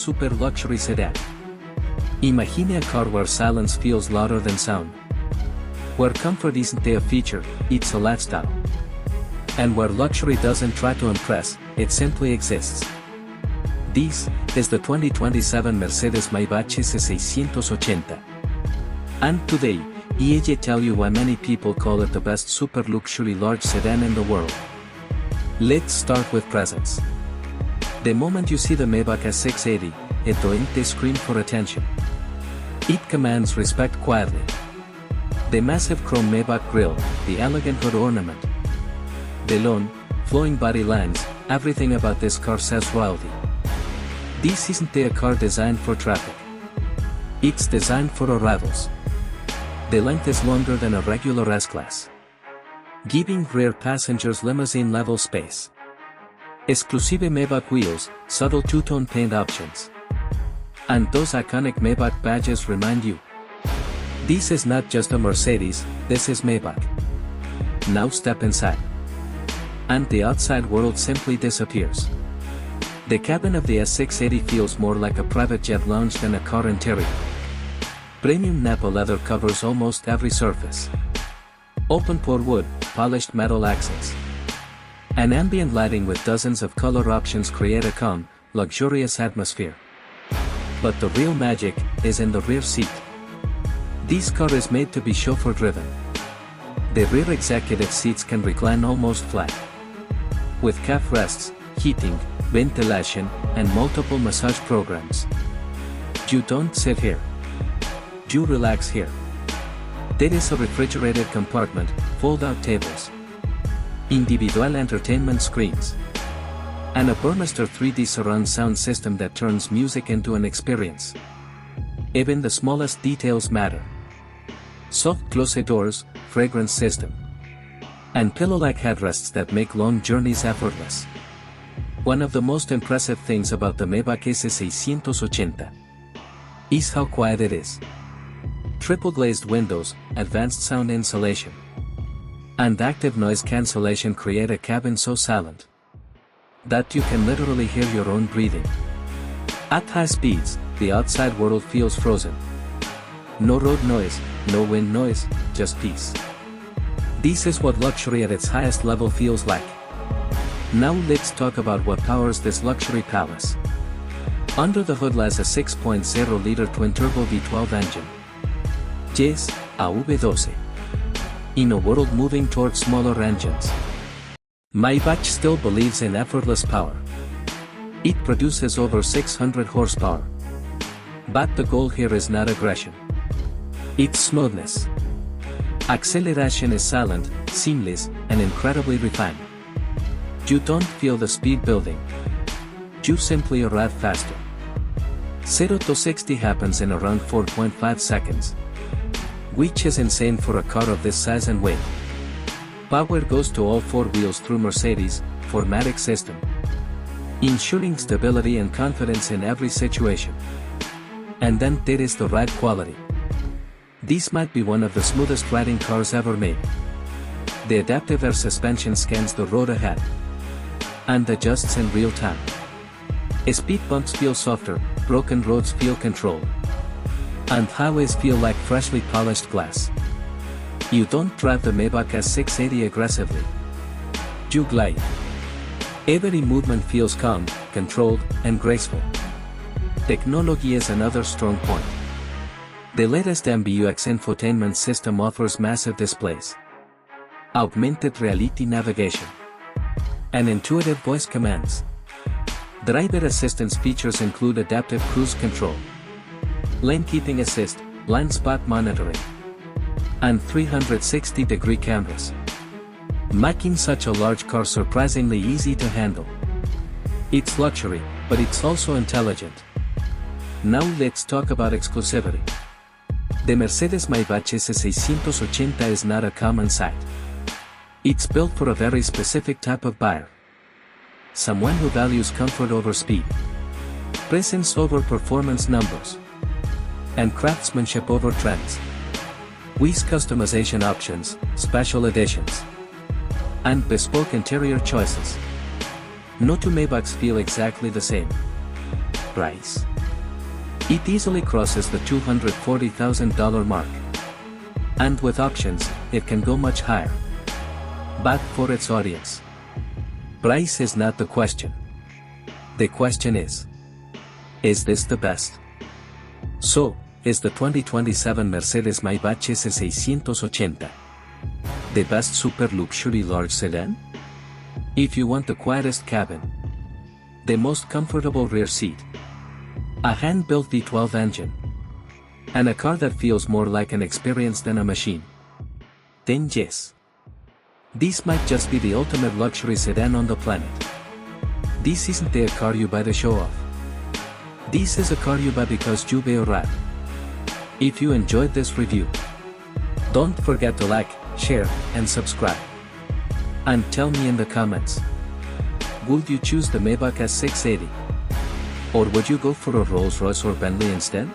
super luxury sedan. Imagine a car where silence feels louder than sound. Where comfort isn't a feature, it's a lifestyle. And where luxury doesn't try to impress, it simply exists. This is the 2027 Mercedes-Maybach S680. And today, I'll tell you why many people call it the best super luxury large sedan in the world. Let's start with presence. The moment you see the Maybach S680, it doesn't scream for attention. It commands respect quietly. The massive chrome Maybach grille, the elegant hood ornament, the long, flowing body lines, everything about this car says royalty. This isn't a car designed for traffic. It's designed for arrivals. The length is longer than a regular S-Class, giving rear passengers limousine-level space. Exclusive Maybach wheels, subtle two-tone paint options. And those iconic Maybach badges remind you. This is not just a Mercedes, this is Maybach. Now step inside. And the outside world simply disappears. The cabin of the S680 feels more like a private jet lounge than a car interior. Premium Napa leather covers almost every surface. Open-pore wood, polished metal accents. And ambient lighting with dozens of color options create a calm, luxurious atmosphere. But the real magic is in the rear seat. This car is made to be chauffeur-driven. The rear executive seats can recline almost flat, with calf rests, heating, ventilation, and multiple massage programs. You don't sit here. You relax here. There is a refrigerated compartment, fold-out tables, individual entertainment screens, and a Burmester 3D surround sound system that turns music into an experience. Even the smallest details matter. Soft closet doors, fragrance system, and pillow-like headrests that make long journeys effortless. One of the most impressive things about the Maybach S680 is how quiet it is. Triple glazed windows, advanced sound insulation, and active noise cancellation create a cabin so silent that you can literally hear your own breathing. At high speeds, the outside world feels frozen. No road noise, no wind noise, just peace. This is what luxury at its highest level feels like. Now let's talk about what powers this luxury palace. Under the hood lies a 6.0-liter twin-turbo V12 engine. Yes, a V12. In a world moving towards smaller engines, Maybach still believes in effortless power. It produces over 600 horsepower. But the goal here is not aggression. It's smoothness. Acceleration is silent, seamless, and incredibly refined. You don't feel the speed building. You simply arrive faster. 0 to 60 happens in around 4.5 seconds. Which is insane for a car of this size and weight. Power goes to all four wheels through Mercedes' 4MATIC system, ensuring stability and confidence in every situation. And then there is the ride quality. This might be one of the smoothest riding cars ever made. The adaptive air suspension scans the road ahead and adjusts in real time. Speed bumps feel softer, broken roads feel controlled, and highways feel like freshly polished glass. You don't drive the Maybach S680 aggressively. You glide. Every movement feels calm, controlled, and graceful. Technology is another strong point. The latest MBUX infotainment system offers massive displays, augmented reality navigation, and intuitive voice commands. Driver assistance features include adaptive cruise control, lane keeping assist, blind spot monitoring, and 360-degree cameras, making such a large car surprisingly easy to handle. It's luxury, but it's also intelligent. Now let's talk about exclusivity. The Mercedes-Maybach S680 is not a common sight. It's built for a very specific type of buyer. Someone who values comfort over speed, presence over performance numbers, and craftsmanship over trends. With customization options, special editions, and bespoke interior choices. No two Maybachs feel exactly the same. Price. It easily crosses the $240,000 mark. And with options, it can go much higher. But for its audience, price is not the question. The question is this the best? So, is the 2027 Mercedes-Maybach S680 the best super luxury large sedan? If you want the quietest cabin, the most comfortable rear seat, a hand-built V12 engine, and a car that feels more like an experience than a machine, then yes, this might just be the ultimate luxury sedan on the planet. This isn't a car you buy to show off. This is a car you buy because you buy a ride. If you enjoyed this review, don't forget to like, share, and subscribe. And tell me in the comments, would you choose the Maybach S680? Or would you go for a Rolls-Royce or Bentley instead?